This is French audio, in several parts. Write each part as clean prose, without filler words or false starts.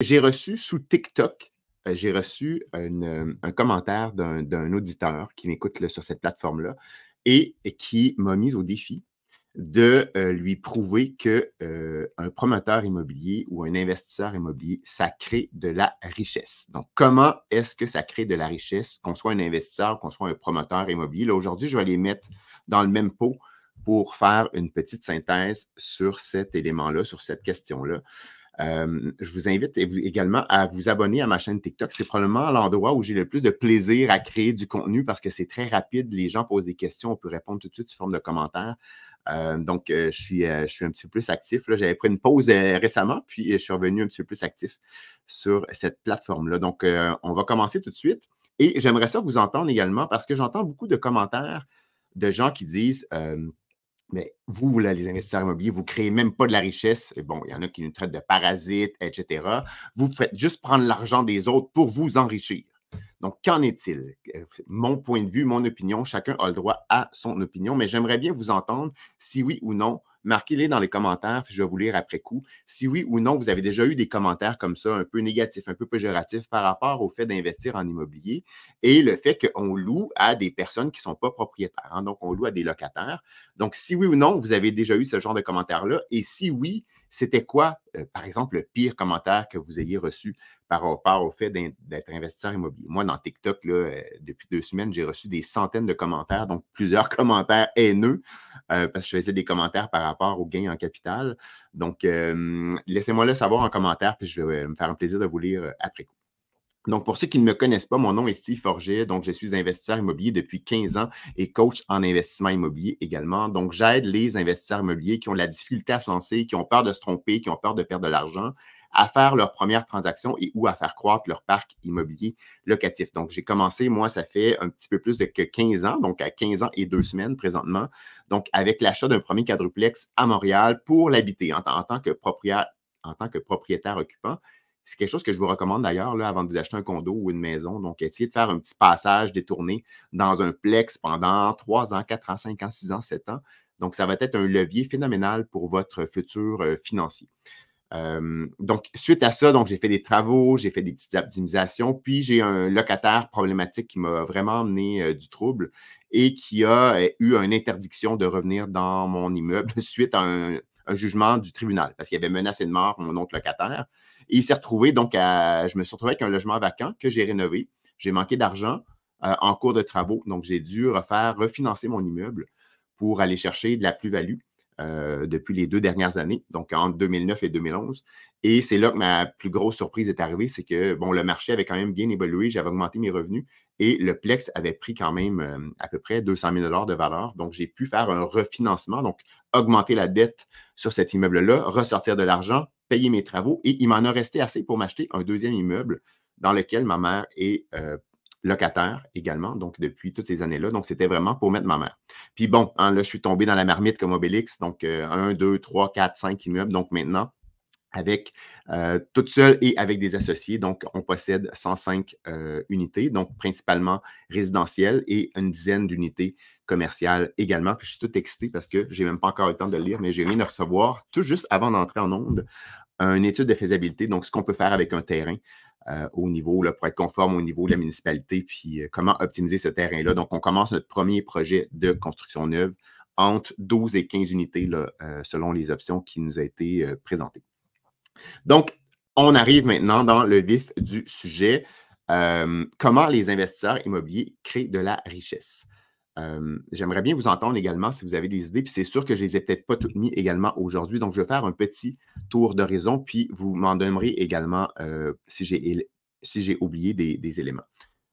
J'ai reçu sous TikTok, j'ai reçu un commentaire d'un auditeur qui m'écoute là, sur cette plateforme-là et qui m'a mis au défi de, lui prouver que, un promoteur immobilier ou un investisseur immobilier, ça crée de la richesse. Donc, comment est-ce que ça crée de la richesse, qu'on soit un investisseur, qu'on soit un promoteur immobilier? Là, aujourd'hui, je vais les mettre dans le même pot pour faire une petite synthèse sur cet élément-là, sur cette question-là. Je vous invite également à vous abonner à ma chaîne TikTok. C'est probablement l'endroit où j'ai le plus de plaisir à créer du contenu parce que c'est très rapide. Les gens posent des questions, on peut répondre tout de suite sous forme de commentaires. Donc, je suis un petit peu plus actif. J'avais pris une pause récemment, puis je suis revenu un petit peu plus actif sur cette plateforme-là. Donc, on va commencer tout de suite. Et j'aimerais ça vous entendre également parce que j'entends beaucoup de commentaires de gens qui disent mais vous, là, les investisseurs immobiliers, vous ne créez même pas de la richesse. Et bon, il y en a qui nous traitent de parasites, etc. Vous faites juste prendre l'argent des autres pour vous enrichir. Donc, qu'en est-il? Mon point de vue, mon opinion, chacun a le droit à son opinion, mais j'aimerais bien vous entendre si oui ou non. Marquez-les dans les commentaires, puis je vais vous lire après coup. Si oui ou non, vous avez déjà eu des commentaires comme ça, un peu négatifs, un peu péjoratifs par rapport au fait d'investir en immobilier et le fait qu'on loue à des personnes qui ne sont pas propriétaires. Hein, donc, on loue à des locataires. Donc, si oui ou non, vous avez déjà eu ce genre de commentaires-là, et si oui, c'était quoi, par exemple, le pire commentaire que vous ayez reçu par rapport au fait d'être investisseur immobilier? Moi, dans TikTok, là, depuis 2 semaines, j'ai reçu des centaines de commentaires, donc plusieurs commentaires haineux, parce que je faisais des commentaires par rapport aux gains en capital. Donc, laissez-moi le savoir en commentaire, puis je vais me faire un plaisir de vous lire après coup. Donc, pour ceux qui ne me connaissent pas, mon nom est Steve Forget. Donc, je suis investisseur immobilier depuis 15 ans et coach en investissement immobilier également. Donc, j'aide les investisseurs immobiliers qui ont la difficulté à se lancer, qui ont peur de se tromper, qui ont peur de perdre de l'argent, à faire leur première transaction et ou à faire croître leur parc immobilier locatif. Donc, j'ai commencé, moi, ça fait un petit peu plus de 15 ans, donc à 15 ans et 2 semaines présentement. Donc, avec l'achat d'un premier quadruplex à Montréal pour l'habiter en tant que propriétaire occupant. C'est quelque chose que je vous recommande d'ailleurs là, avant de vous acheter un condo ou une maison. Donc, essayez de faire un petit passage détourné dans un plex pendant 3 ans, 4 ans, 5 ans, 6 ans, 7 ans. Donc, ça va être un levier phénoménal pour votre futur financier. Donc, suite à ça, j'ai fait des travaux, j'ai fait des petites optimisations, puis j'ai un locataire problématique qui m'a vraiment amené du trouble et qui a eu une interdiction de revenir dans mon immeuble suite à un jugement du tribunal parce qu'il avait menacé de mort mon autre locataire. Et il s'est retrouvé, je me suis retrouvé avec un logement vacant que j'ai rénové. J'ai manqué d'argent en cours de travaux, donc j'ai dû refinancer mon immeuble pour aller chercher de la plus-value. Depuis les 2 dernières années, donc entre 2009 et 2011. Et c'est là que ma plus grosse surprise est arrivée, c'est que bon, le marché avait quand même bien évolué, j'avais augmenté mes revenus et le Plex avait pris quand même à peu près 200 000 de valeur. Donc, j'ai pu faire un refinancement, donc augmenter la dette sur cet immeuble-là, ressortir de l'argent, payer mes travaux et il m'en a resté assez pour m'acheter un deuxième immeuble dans lequel ma mère est locataire également, donc depuis toutes ces années-là. Donc, c'était vraiment pour mettre ma mère. Puis bon, hein, là, je suis tombé dans la marmite comme Obélix. Donc, 1, 2, 3, 4, 5 immeubles. Donc, maintenant, avec toute seule et avec des associés. Donc, on possède 105 unités, donc principalement résidentielles et une dizaine d'unités commerciales également. Puis, je suis tout excité parce que je n'ai même pas encore eu le temps de le lire, mais j'ai viens de recevoir, tout juste avant d'entrer en onde, une étude de faisabilité. Donc, ce qu'on peut faire avec un terrain au niveau, là, pour être conforme au niveau de la municipalité, puis comment optimiser ce terrain-là. Donc, on commence notre premier projet de construction neuve entre 12 et 15 unités, là, selon les options qui nous ont été présentées. Donc, on arrive maintenant dans le vif du sujet. Comment les investisseurs immobiliers créent de la richesse? J'aimerais bien vous entendre également si vous avez des idées, puis c'est sûr que je ne les ai peut-être pas toutes mis également aujourd'hui. Donc, je vais faire un petit tour d'horizon, puis vous m'en donnerez également si j'ai oublié des éléments.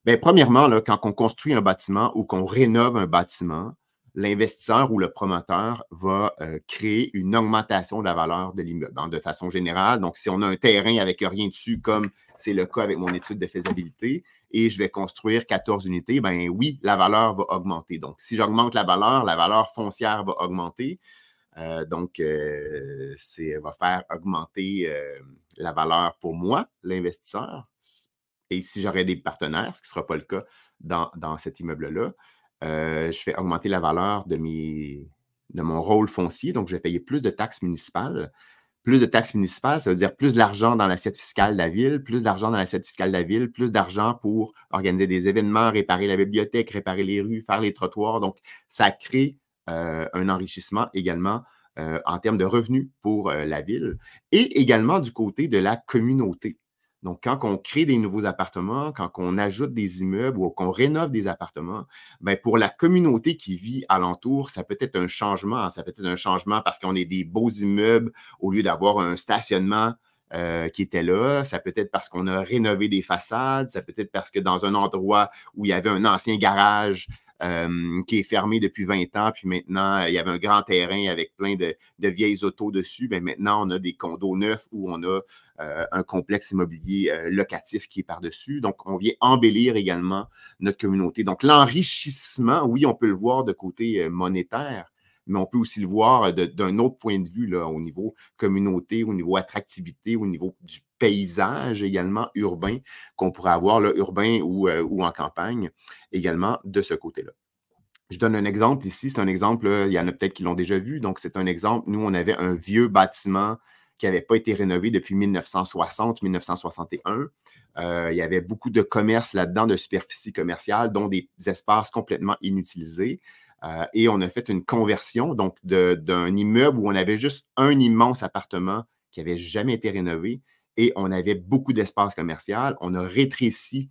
Bien, premièrement, là, quand on construit un bâtiment ou qu'on rénove un bâtiment, l'investisseur ou le promoteur va créer une augmentation de la valeur de l'immeuble, hein, de façon générale. Donc, si on a un terrain avec rien dessus, comme c'est le cas avec mon étude de faisabilité, et je vais construire 14 unités, bien oui, la valeur va augmenter. Donc, si j'augmente la valeur foncière va augmenter. Ça va faire augmenter la valeur pour moi, l'investisseur. Et si j'aurais des partenaires, ce qui ne sera pas le cas dans cet immeuble-là, je fais augmenter la valeur de mon rôle foncier. Donc, je vais payer plus de taxes municipales Plus de taxes municipales, ça veut dire plus d'argent dans l'assiette fiscale de la ville, plus d'argent dans l'assiette fiscale de la ville, plus d'argent pour organiser des événements, réparer la bibliothèque, réparer les rues, faire les trottoirs. Donc, ça crée un enrichissement également en termes de revenus pour la ville et également du côté de la communauté. Donc, quand on crée des nouveaux appartements, quand on ajoute des immeubles ou qu'on rénove des appartements, bien, pour la communauté qui vit alentour, ça peut être un changement. Ça peut être un changement parce qu'on est des beaux immeubles au lieu d'avoir un stationnement qui était là. Ça peut être parce qu'on a rénové des façades. Ça peut être parce que dans un endroit où il y avait un ancien garage qui est fermé depuis 20 ans, puis maintenant, il y avait un grand terrain avec plein de vieilles autos dessus. Bien, maintenant, on a des condos neufs où on a un complexe immobilier locatif qui est par-dessus. Donc, on vient embellir également notre communauté. Donc, l'enrichissement, oui, on peut le voir de côté monétaire, mais on peut aussi le voir d'un autre point de vue, là, au niveau communauté, au niveau attractivité, au niveau du paysage également urbain qu'on pourrait avoir, là, urbain ou en campagne, également de ce côté-là. Je donne un exemple ici, c'est un exemple, il y en a peut-être qui l'ont déjà vu, donc c'est un exemple. Nous, on avait un vieux bâtiment qui n'avait pas été rénové depuis 1960-1961. Il y avait beaucoup de commerces là-dedans, de superficie commerciale, dont des espaces complètement inutilisés. Et on a fait une conversion donc d'un immeuble où on avait juste un immense appartement qui n'avait jamais été rénové et on avait beaucoup d'espace commercial. On a rétréci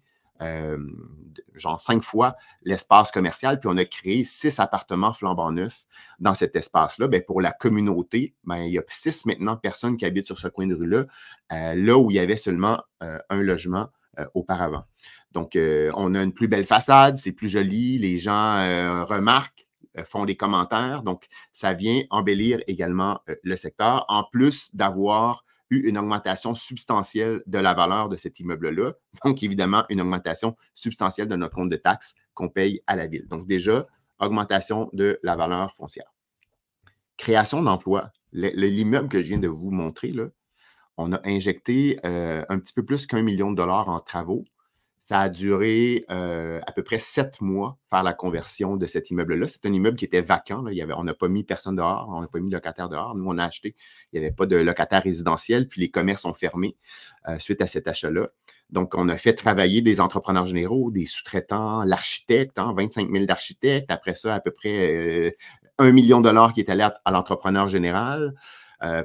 genre 5 fois l'espace commercial, puis on a créé 6 appartements flambant neufs dans cet espace-là. Bien, pour la communauté, bien, il y a 6 maintenant personnes qui habitent sur ce coin de rue-là, là où il y avait seulement un logement auparavant. Donc, on a une plus belle façade, c'est plus joli, les gens remarquent, font des commentaires. Donc, ça vient embellir également le secteur, en plus d'avoir eu une augmentation substantielle de la valeur de cet immeuble-là. Donc, évidemment, une augmentation substantielle de notre compte de taxes qu'on paye à la ville. Donc, déjà, augmentation de la valeur foncière. Création d'emplois. L'immeuble que je viens de vous montrer, là, on a injecté un petit peu plus qu'1 million de dollars en travaux. Ça a duré à peu près 7 mois faire la conversion de cet immeuble-là. C'est un immeuble qui était vacant. Là. On n'a pas mis personne dehors, on n'a pas mis de locataire dehors. Nous, on a acheté. Il n'y avait pas de locataire résidentiel, puis les commerces ont fermé suite à cet achat-là. Donc, on a fait travailler des entrepreneurs généraux, des sous-traitants, l'architecte, 25 000 d'architectes. Après ça, à peu près 1 million de dollars qui est allé à l'entrepreneur général.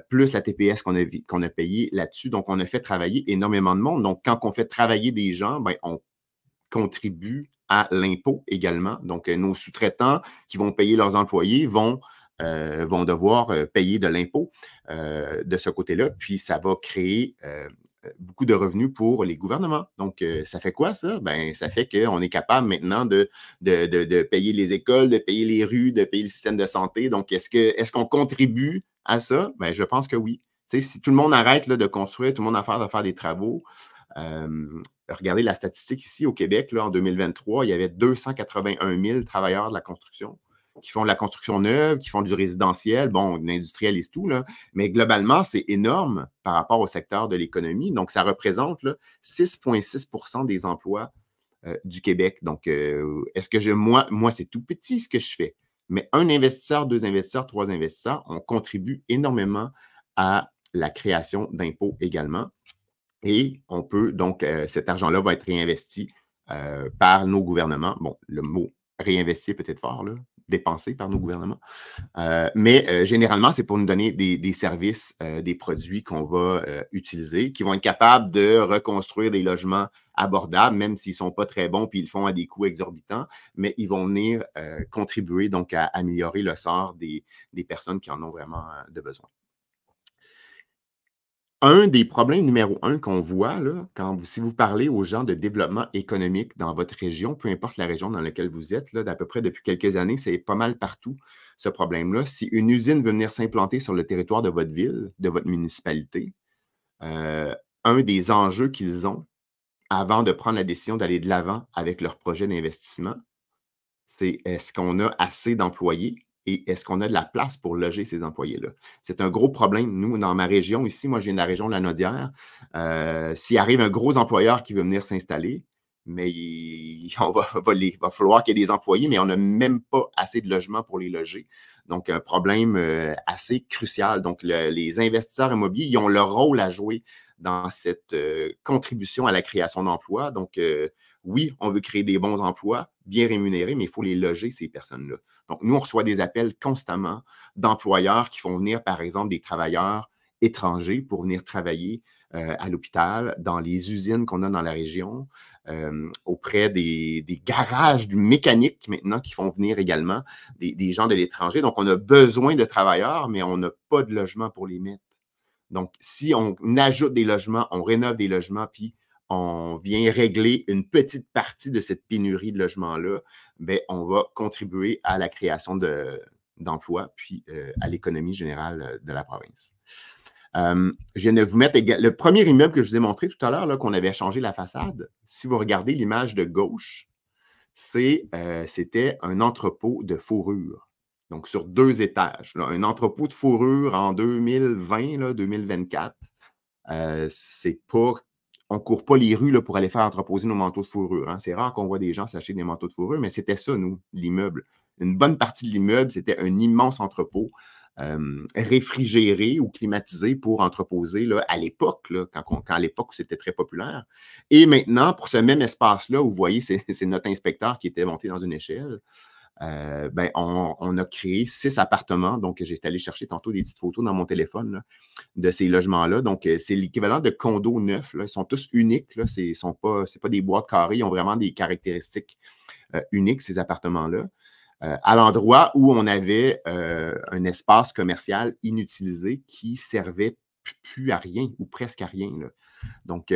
Plus la TPS qu'on a payé là-dessus. Donc, on a fait travailler énormément de monde. Donc, quand on fait travailler des gens, bien, on contribue à l'impôt également. Donc, nos sous-traitants qui vont payer leurs employés vont devoir payer de l'impôt de ce côté-là. Puis, ça va créer beaucoup de revenus pour les gouvernements. Donc, ça fait quoi, ça? Bien, ça fait qu'on est capable maintenant de payer les écoles, de payer les rues, de payer le système de santé. Donc, est-ce qu'on contribue à ça? Bien, je pense que oui. Tu sais, si tout le monde arrête là, de construire, tout le monde arrête de faire des travaux, regardez la statistique ici au Québec, là, en 2023, il y avait 281 000 travailleurs de la construction qui font de la construction neuve, qui font du résidentiel, bon, de l'industriel et tout, là, mais globalement, c'est énorme par rapport au secteur de l'économie. Donc, ça représente 6,6 % des emplois du Québec. Donc, est-ce que moi, c'est tout petit ce que je fais, mais un investisseur, 2 investisseurs, 3 investisseurs, on contribue énormément à la création d'impôts également. Et on peut donc, cet argent-là va être réinvesti par nos gouvernements. Bon, le mot réinvesti est peut-être fort, là, dépensé par nos gouvernements. Mais généralement, c'est pour nous donner des services, des produits qu'on va utiliser, qui vont être capables de reconstruire des logements abordables, même s'ils ne sont pas très bons puis ils le font à des coûts exorbitants, mais ils vont venir contribuer donc à améliorer le sort des personnes qui en ont vraiment de besoin. Un des problèmes numéro 1 qu'on voit, là, si vous parlez aux gens de développement économique dans votre région, peu importe la région dans laquelle vous êtes, là, d'à peu près depuis quelques années, c'est pas mal partout, ce problème-là. Si une usine veut venir s'implanter sur le territoire de votre ville, de votre municipalité, un des enjeux qu'ils ont avant de prendre la décision d'aller de l'avant avec leur projet d'investissement, c'est est-ce qu'on a assez d'employés et est-ce qu'on a de la place pour loger ces employés-là? C'est un gros problème. Nous, dans ma région ici, moi, je viens de la région de la Naudière. S'il arrive un gros employeur qui veut venir s'installer, mais va falloir qu'il y ait des employés, mais on n'a même pas assez de logements pour les loger. Donc, un problème assez crucial. Donc, les investisseurs immobiliers, ils ont leur rôle à jouer dans cette contribution à la création d'emplois. Donc, oui, on veut créer des bons emplois, bien rémunérés, mais il faut les loger, ces personnes-là. Donc, nous, on reçoit des appels constamment d'employeurs qui font venir, par exemple, des travailleurs étrangers pour venir travailler à l'hôpital, dans les usines qu'on a dans la région, auprès des garages du mécanique maintenant qui font venir également des gens de l'étranger. Donc, on a besoin de travailleurs, mais on n'a pas de logement pour les mettre. Donc, si on ajoute des logements, on rénove des logements, puis on vient régler une petite partie de cette pénurie de logements-là, bien, on va contribuer à la création d'emplois, puis à l'économie générale de la province. Je viens de vous mettre le premier immeuble que je vous ai montré tout à l'heure, qu'on avait changé la façade. Si vous regardez l'image de gauche, c'était un entrepôt de fourrure. Donc, sur 2 étages. Là, un entrepôt de fourrure en 2020, là, 2024. C'est pas. On ne court pas les rues là, pour aller faire entreposer nos manteaux de fourrure. Hein. C'est rare qu'on voit des gens s'acheter des manteaux de fourrure, mais c'était ça, nous, l'immeuble. Une bonne partie de l'immeuble, c'était un immense entrepôt réfrigéré ou climatisé pour entreposer là, à l'époque, quand à l'époque où c'était très populaire. Et maintenant, pour ce même espace-là, où vous voyez, c'est notre inspecteur qui était monté dans une échelle, ben, on a créé 6 appartements. Donc, j'étais allé chercher tantôt des petites photos dans mon téléphone là, de ces logements-là. Donc, c'est l'équivalent de condos neufs. Là. Ils sont tous uniques. Ce n'est pas des boîtes carrées. Ils ont vraiment des caractéristiques uniques, ces appartements-là. À l'endroit où on avait un espace commercial inutilisé qui servait plus à rien ou presque à rien. Là. Donc,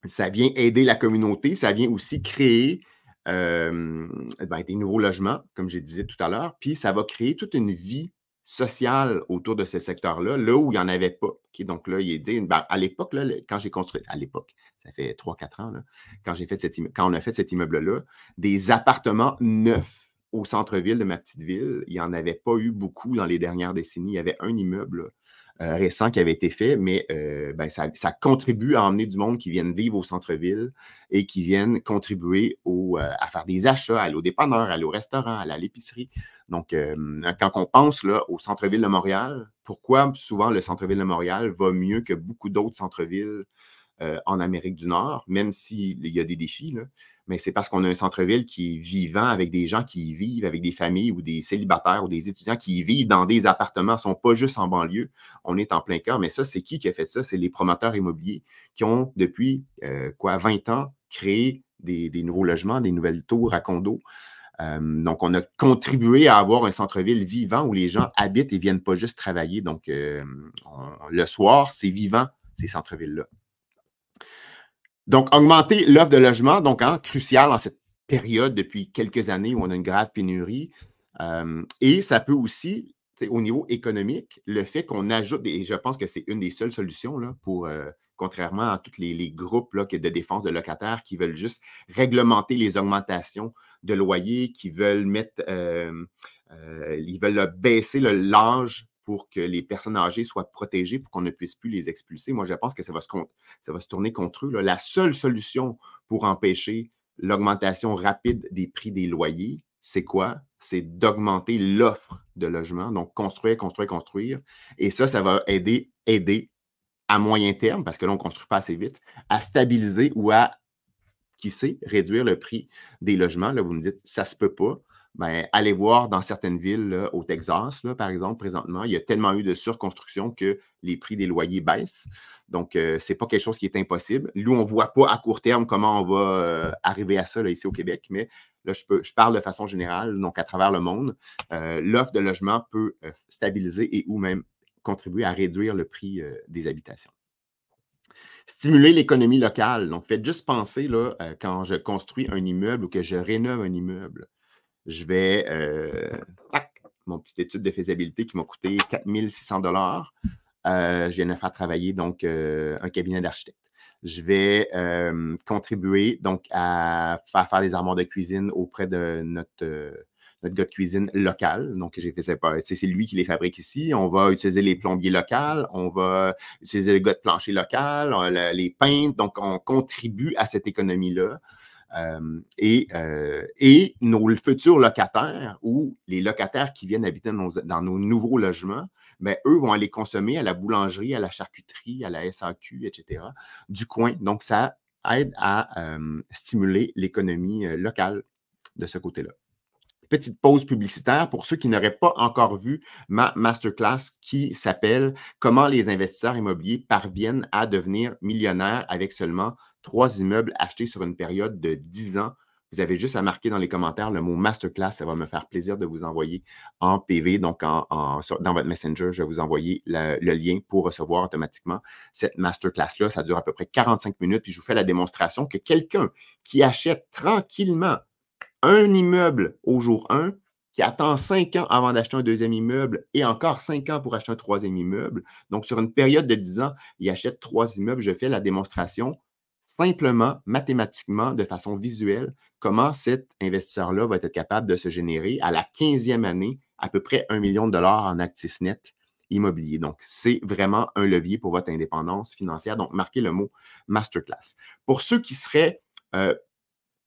ça vient aider la communauté. Ça vient aussi créer des nouveaux logements, comme je disais tout à l'heure, puis ça va créer toute une vie sociale autour de ce secteur-là, là où il n'y en avait pas. Okay? Donc là, à l'époque, là, quand j'ai construit, à l'époque, ça fait 3-4 ans, là, quand on a fait cet immeuble-là, des appartements neufs au centre-ville de ma petite ville, il n'y en avait pas eu beaucoup dans les dernières décennies. Il y avait un immeuble récent qui avait été fait, mais ça contribue à emmener du monde qui viennent vivre au centre-ville et qui viennent contribuer à faire des achats, à aller au dépanneur, à aller au restaurant, à aller à l'épicerie. Donc, quand on pense là, au centre-ville de Montréal, pourquoi souvent le centre-ville de Montréal va mieux que beaucoup d'autres centres-villes en Amérique du Nord, même s'il y a des défis, là, mais c'est parce qu'on a un centre-ville qui est vivant avec des gens qui y vivent, avec des familles ou des célibataires ou des étudiants qui y vivent dans des appartements. Ils ne sont pas juste en banlieue. On est en plein cœur. Mais ça, c'est qui a fait ça? C'est les promoteurs immobiliers qui ont, depuis 20 ans, créé des nouveaux logements, des nouvelles tours à condos. Donc, on a contribué à avoir un centre-ville vivant où les gens habitent et ne viennent pas juste travailler. Donc, le soir, c'est vivant, ces centres-villes-là. Donc, augmenter l'offre de logement, donc crucial en cette période depuis quelques années où on a une grave pénurie. Et ça peut aussi, au niveau économique, le fait qu'on ajoute, et je pense que c'est une des seules solutions là, pour, contrairement à tous les groupes là, de défense de locataires qui veulent juste réglementer les augmentations de loyers, qui veulent ils veulent baisser l'âge pour que les personnes âgées soient protégées, pour qu'on ne puisse plus les expulser. Moi, je pense que ça va se tourner contre eux. Là. La seule solution pour empêcher l'augmentation rapide des prix des loyers, c'est quoi? C'est d'augmenter l'offre de logements, donc construire, construire, construire. Et ça va aider à moyen terme, parce que là, on ne construit pas assez vite, à stabiliser ou à, qui sait, réduire le prix des logements. Là, vous me dites, ça ne se peut pas. Ben, allez voir dans certaines villes, là, au Texas, là, par exemple, présentement, il y a tellement eu de surconstruction que les prix des loyers baissent. Donc, ce n'est pas quelque chose qui est impossible. Nous, on ne voit pas à court terme comment on va arriver à ça là, ici au Québec, mais là, je parle de façon générale, donc à travers le monde. L'offre de logement peut stabiliser et ou même contribuer à réduire le prix des habitations. Stimuler l'économie locale. Donc, faites juste penser, là, quand je construis un immeuble ou que je rénove un immeuble, je vais, mon petite étude de faisabilité qui m'a coûté 4 600 $. Je viens de faire travailler donc un cabinet d'architecte. Je vais contribuer donc à faire des armoires de cuisine auprès de notre notre gars de cuisine local. Donc, j'ai fait ça, c'est lui qui les fabrique ici. On va utiliser les plombiers locaux, on va utiliser le gars de plancher local, les peintres. Donc, on contribue à cette économie-là. Et nos futurs locataires ou les locataires qui viennent habiter dans nos nouveaux logements, bien, eux vont aller consommer à la boulangerie, à la charcuterie, à la SAQ, etc., du coin. Donc, ça aide à stimuler l'économie locale de ce côté-là. Petite pause publicitaire pour ceux qui n'auraient pas encore vu ma masterclass qui s'appelle « Comment les investisseurs immobiliers parviennent à devenir millionnaires avec seulement 3 immeubles achetés sur une période de 10 ans ». Vous avez juste à marquer dans les commentaires le mot masterclass. Ça va me faire plaisir de vous envoyer en PV. Donc, dans votre Messenger, je vais vous envoyer le lien pour recevoir automatiquement cette masterclass-là. Ça dure à peu près 45 minutes. Puis, je vous fais la démonstration que quelqu'un qui achète tranquillement un immeuble au jour 1, qui attend 5 ans avant d'acheter un deuxième immeuble et encore 5 ans pour acheter un troisième immeuble. Donc, sur une période de 10 ans, il achète 3 immeubles. Je fais la démonstration simplement, mathématiquement, de façon visuelle, comment cet investisseur-là va être capable de se générer à la 15e année à peu près 1 million de dollars en actifs nets immobiliers. Donc, c'est vraiment un levier pour votre indépendance financière. Donc, marquez le mot masterclass. Pour ceux qui seraient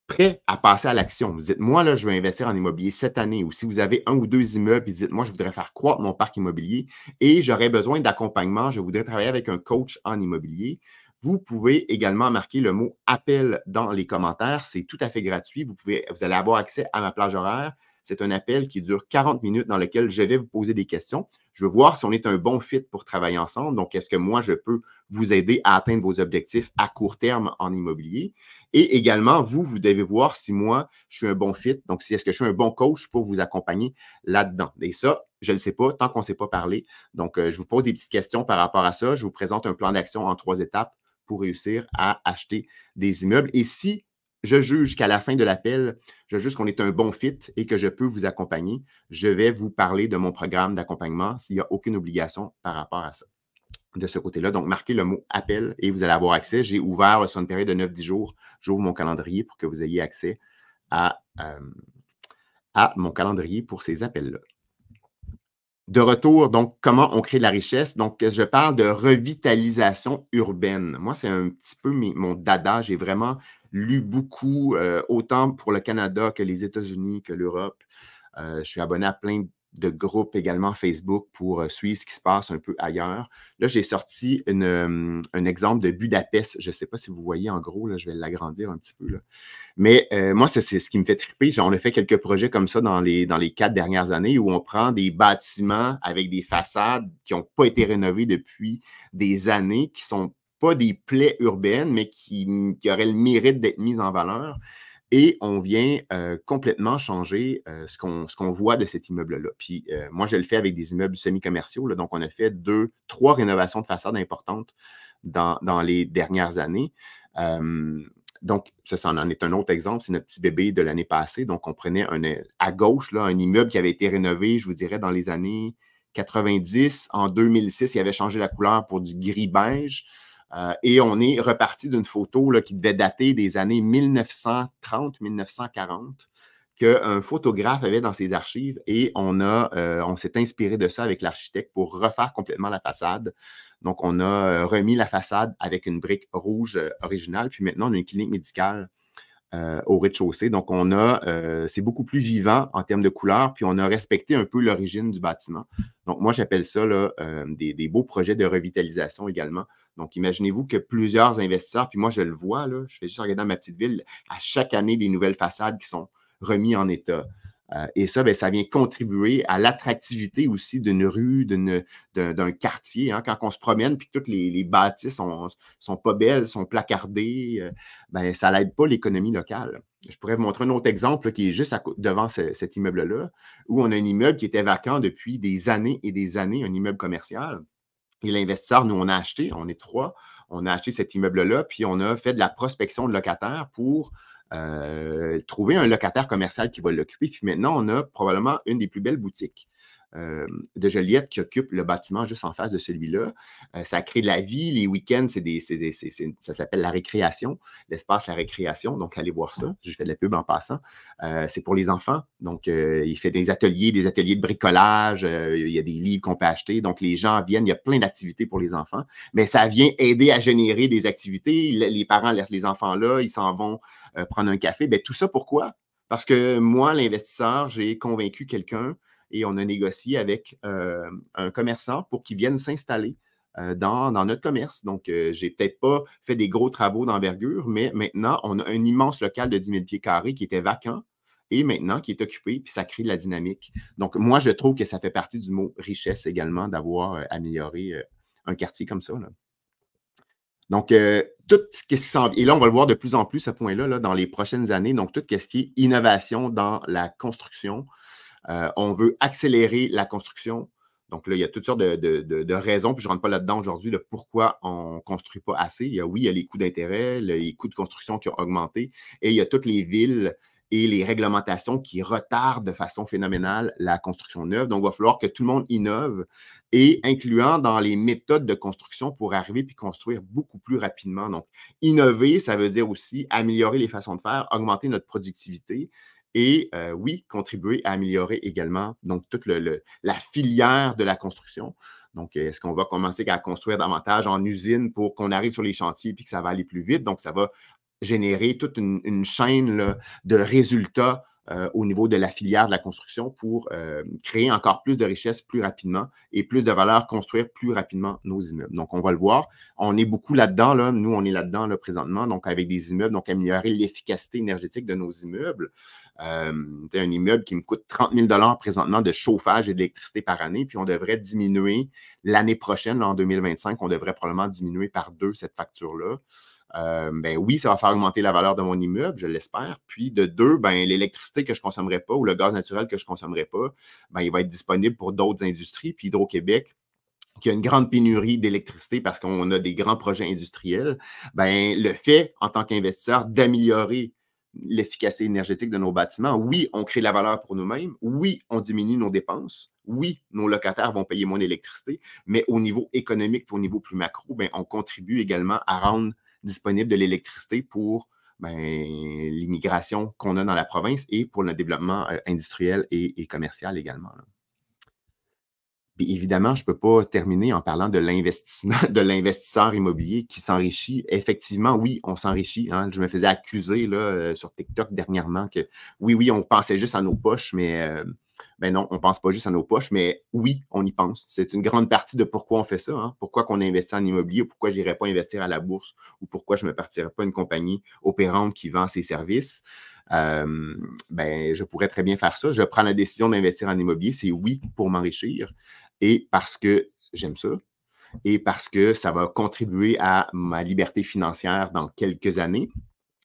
prêt à passer à l'action. Vous dites, moi, là, je vais investir en immobilier cette année, ou si vous avez 1 ou 2 immeubles, puis vous dites, moi, je voudrais faire croître mon parc immobilier et j'aurais besoin d'accompagnement, je voudrais travailler avec un coach en immobilier. Vous pouvez également marquer le mot appel dans les commentaires. C'est tout à fait gratuit. Vous allez avoir accès à ma plage horaire. C'est un appel qui dure 40 minutes dans lequel je vais vous poser des questions. Je veux voir si on est un bon fit pour travailler ensemble. Donc, est-ce que moi, je peux vous aider à atteindre vos objectifs à court terme en immobilier? Et également, vous devez voir si moi, je suis un bon fit. Donc, est-ce que je suis un bon coach pour vous accompagner là-dedans? Et ça, je ne le sais pas tant qu'on ne s'est pas parlé. Donc, je vous pose des petites questions par rapport à ça. Je vous présente un plan d'action en 3 étapes pour réussir à acheter des immeubles. Et si je juge qu'à la fin de l'appel, je juge qu'on est un bon fit et que je peux vous accompagner, je vais vous parler de mon programme d'accompagnement s'il n'y a aucune obligation par rapport à ça. De ce côté-là. Donc, marquez le mot appel et vous allez avoir accès. J'ai ouvert sur une période de 9-10 jours. J'ouvre mon calendrier pour que vous ayez accès à mon calendrier pour ces appels-là. De retour, donc, comment on crée de la richesse? Donc, je parle de revitalisation urbaine. Moi, c'est un petit peu mon dada. J'ai vraiment lu beaucoup, autant pour le Canada que les États-Unis, que l'Europe. Je suis abonné à plein de groupes également Facebook pour suivre ce qui se passe un peu ailleurs. Là, j'ai sorti un exemple de Budapest. Je ne sais pas si vous voyez en gros, là, je vais l'agrandir un petit peu. Là. Mais moi, c'est ce qui me fait triper. On a fait quelques projets comme ça dans les 4 dernières années où on prend des bâtiments avec des façades qui n'ont pas été rénovées depuis des années, qui ne sont pas des plaies urbaines, mais qui auraient le mérite d'être mises en valeur. Et on vient complètement changer ce qu'on voit de cet immeuble-là. Puis moi, je le fais avec des immeubles semi-commerciaux. Donc, on a fait 3 rénovations de façade importantes dans les dernières années. Donc, ça en est un autre exemple. C'est notre petit bébé de l'année passée. Donc, on prenait à gauche là, un immeuble qui avait été rénové, je vous dirais, dans les années 90. En 2006, il avait changé la couleur pour du gris-beige. Et on est reparti d'une photo là, qui devait dater des années 1930-1940 qu'un photographe avait dans ses archives et on s'est inspiré de ça avec l'architecte pour refaire complètement la façade. Donc, on a remis la façade avec une brique rouge originale. Puis maintenant, on a une clinique médicale au rez-de-chaussée. Donc, c'est beaucoup plus vivant en termes de couleurs, puis on a respecté un peu l'origine du bâtiment. Donc, moi, j'appelle ça là, des beaux projets de revitalisation également. Donc, imaginez-vous que plusieurs investisseurs, puis moi, je le vois, là, je fais juste regarder dans ma petite ville, à chaque année, des nouvelles façades qui sont remises en état. Et ça, bien, ça vient contribuer à l'attractivité aussi d'une rue, d'un quartier. Hein. Quand on se promène puis que toutes les bâtisses sont pas belles, sont placardées, ben, ça n'aide pas l'économie locale. Je pourrais vous montrer un autre exemple là, qui est juste devant cet immeuble-là, où on a un immeuble qui était vacant depuis des années et des années, un immeuble commercial. Et l'investisseur, nous, on a acheté, on est 3, on a acheté cet immeuble-là, puis on a fait de la prospection de locataires pour trouver un locataire commercial qui va l'occuper. Puis maintenant, on a probablement une des plus belles boutiques de Joliette qui occupe le bâtiment juste en face de celui-là. Ça crée de la vie. Les week-ends, ça s'appelle la récréation, l'espace La Récréation. Donc, allez voir ça. Je fais de la pub en passant. C'est pour les enfants. Donc, il fait des ateliers de bricolage. Il y a des livres qu'on peut acheter. Donc, les gens viennent. Il y a plein d'activités pour les enfants. Mais ça vient aider à générer des activités. Les parents laissent les enfants là. Ils s'en vont prendre un café. Bien, tout ça, pourquoi? Parce que moi, l'investisseur, j'ai convaincu quelqu'un et on a négocié avec un commerçant pour qu'il vienne s'installer dans notre commerce. Donc, je n'ai peut-être pas fait des gros travaux d'envergure, mais maintenant, on a un immense local de 10 000 pieds carrés qui était vacant et maintenant qui est occupé, puis ça crée de la dynamique. Donc, moi, je trouve que ça fait partie du mot richesse également d'avoir amélioré un quartier comme ça, là. Donc, tout ce qui s'en vient, et là, on va le voir de plus en plus, ce point-là, là, dans les prochaines années. Donc, tout ce qui est innovation dans la construction. On veut accélérer la construction. Donc là, il y a toutes sortes de raisons, puis je ne rentre pas là-dedans aujourd'hui, de pourquoi on ne construit pas assez. Oui, il y a les coûts d'intérêt, les coûts de construction qui ont augmenté, et il y a toutes les villes et les réglementations qui retardent de façon phénoménale la construction neuve. Donc, il va falloir que tout le monde innove, et incluant dans les méthodes de construction pour arriver puis construire beaucoup plus rapidement. Donc, innover, ça veut dire aussi améliorer les façons de faire, augmenter notre productivité, et oui, contribuer à améliorer également donc toute la filière de la construction. Donc, est-ce qu'on va commencer à construire davantage en usine pour qu'on arrive sur les chantiers et que ça va aller plus vite? Donc, ça va générer toute une chaîne là, de résultats au niveau de la filière de la construction pour créer encore plus de richesses plus rapidement et plus de valeur, construire plus rapidement nos immeubles. Donc, on va le voir. On est beaucoup là-dedans. Là. Nous, on est là-dedans là, présentement, donc avec des immeubles, donc améliorer l'efficacité énergétique de nos immeubles. Un immeuble qui me coûte 30 000 présentement de chauffage et d'électricité par année, puis on devrait diminuer l'année prochaine, là, en 2025, on devrait probablement diminuer par 2 cette facture-là. Ben oui, ça va faire augmenter la valeur de mon immeuble, je l'espère. Puis de 2, ben, l'électricité que je ne consommerai pas ou le gaz naturel que je ne consommerai pas, ben, il va être disponible pour d'autres industries. Puis Hydro-Québec, qui a une grande pénurie d'électricité parce qu'on a des grands projets industriels, ben, le fait, en tant qu'investisseur, d'améliorer l'efficacité énergétique de nos bâtiments, oui, on crée de la valeur pour nous-mêmes, oui, on diminue nos dépenses, oui, nos locataires vont payer moins d'électricité, mais au niveau économique et au niveau plus macro, ben, on contribue également à rendre disponible de l'électricité pour l'immigration qu'on a dans la province et pour le développement industriel et commercial également, là. Puis évidemment, je ne peux pas terminer en parlant de l'investissement, de l'investisseur immobilier qui s'enrichit. Effectivement, oui, on s'enrichit. Hein. Je me faisais accuser là, sur TikTok dernièrement que oui, on pensait juste à nos poches, mais ben non, on ne pense pas juste à nos poches, mais oui, on y pense. C'est une grande partie de pourquoi on fait ça. Hein. Pourquoi qu'on investit en immobilier, ou pourquoi je n'irais pas investir à la bourse, ou pourquoi je ne me partirais pas une compagnie opérante qui vend ses services. Ben, je pourrais très bien faire ça. Je prends la décision d'investir en immobilier, c'est oui pour m'enrichir. Et parce que j'aime ça, et parce que ça va contribuer à ma liberté financière dans quelques années.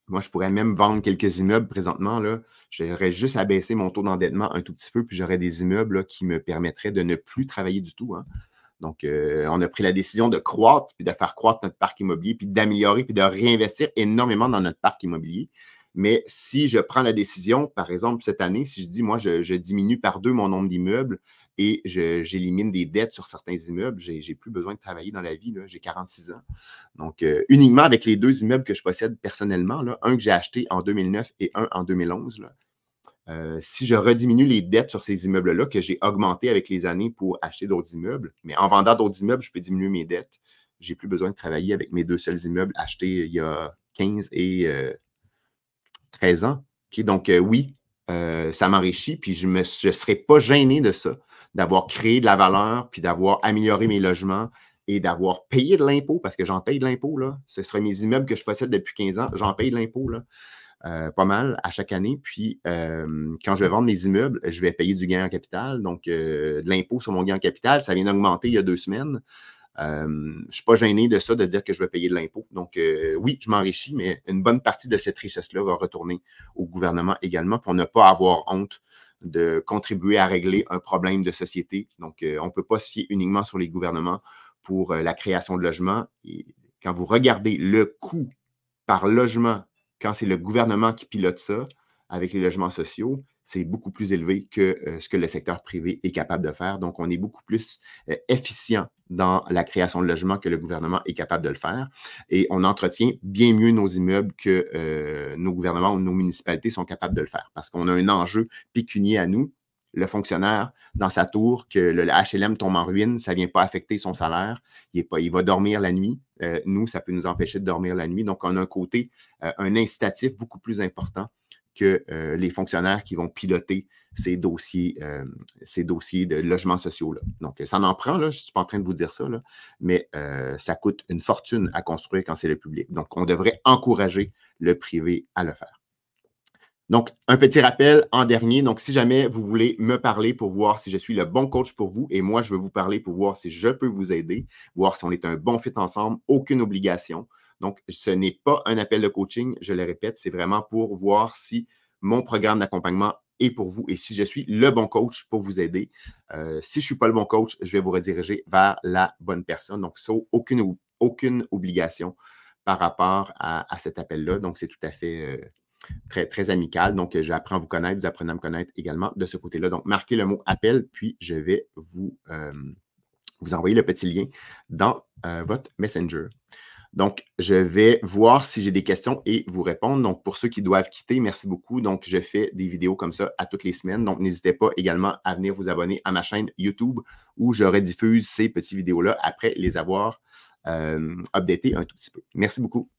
Moi, je pourrais même vendre quelques immeubles présentement. Là. J'aurais juste à baisser mon taux d'endettement un tout petit peu, puis j'aurais des immeubles là, qui me permettraient de ne plus travailler du tout. Hein. Donc, on a pris la décision de croître, puis de faire croître notre parc immobilier, puis d'améliorer, puis de réinvestir énormément dans notre parc immobilier. Mais si je prends la décision, par exemple, cette année, si je dis, moi, je diminue par 2 mon nombre d'immeubles et j'élimine des dettes sur certains immeubles, j'ai plus besoin de travailler dans la vie, j'ai 46 ans. Donc, uniquement avec les 2 immeubles que je possède personnellement, là, un que j'ai acheté en 2009 et un en 2011, là, si je rediminue les dettes sur ces immeubles-là que j'ai augmenté avec les années pour acheter d'autres immeubles, mais en vendant d'autres immeubles, je peux diminuer mes dettes. J'ai plus besoin de travailler avec mes 2 seuls immeubles achetés il y a 15 et 13 ans. Okay? Donc, oui, ça m'enrichit, puis je ne serais pas gêné de ça, d'avoir créé de la valeur, puis d'avoir amélioré mes logements et d'avoir payé de l'impôt, parce que j'en paye de l'impôt, là. Ce seraient mes immeubles que je possède depuis 15 ans, j'en paye de l'impôt, là. Pas mal à chaque année. Puis, quand je vais vendre mes immeubles, je vais payer du gain en capital. Donc, de l'impôt sur mon gain en capital, ça vient d'augmenter il y a 2 semaines. Je ne suis pas gêné de ça, de dire que je vais payer de l'impôt. Donc, oui, je m'enrichis, mais une bonne partie de cette richesse-là va retourner au gouvernement également pour ne pas avoir honte de contribuer à régler un problème de société. Donc, on ne peut pas se fier uniquement sur les gouvernements pour la création de logements. Et quand vous regardez le coût par logement, quand c'est le gouvernement qui pilote ça avec les logements sociaux, c'est beaucoup plus élevé que ce que le secteur privé est capable de faire. Donc, on est beaucoup plus efficient dans la création de logements que le gouvernement est capable de le faire. Et on entretient bien mieux nos immeubles que nos gouvernements ou nos municipalités sont capables de le faire parce qu'on a un enjeu pécunier à nous. Le fonctionnaire dans sa tour, que le HLM tombe en ruine, ça ne vient pas affecter son salaire. Il va dormir la nuit. Nous, ça peut nous empêcher de dormir la nuit. Donc, on a un côté, un incitatif beaucoup plus important que les fonctionnaires qui vont piloter ces dossiers de logements sociaux-là. Donc, ça en prend, là, je ne suis pas en train de vous dire ça, là, mais ça coûte une fortune à construire quand c'est le public. Donc, on devrait encourager le privé à le faire. Donc, un petit rappel en dernier. Donc, si jamais vous voulez me parler pour voir si je suis le bon coach pour vous et moi, je veux vous parler pour voir si je peux vous aider, voir si on est un bon fit ensemble, aucune obligation. Donc, ce n'est pas un appel de coaching, je le répète, c'est vraiment pour voir si mon programme d'accompagnement est pour vous et si je suis le bon coach pour vous aider. Si je ne suis pas le bon coach, je vais vous rediriger vers la bonne personne. Donc, ça, aucune obligation par rapport à cet appel-là. Donc, c'est tout à fait très, très amical. Donc, j'apprends à vous connaître, vous apprenez à me connaître également de ce côté-là. Donc, marquez le mot appel, puis je vais vous envoyer le petit lien dans votre Messenger. Donc, je vais voir si j'ai des questions et vous répondre. Donc, pour ceux qui doivent quitter, merci beaucoup. Donc, je fais des vidéos comme ça à toutes les semaines. Donc, n'hésitez pas également à venir vous abonner à ma chaîne YouTube où je rediffuse ces petites vidéos-là après les avoir updatées un tout petit peu. Merci beaucoup.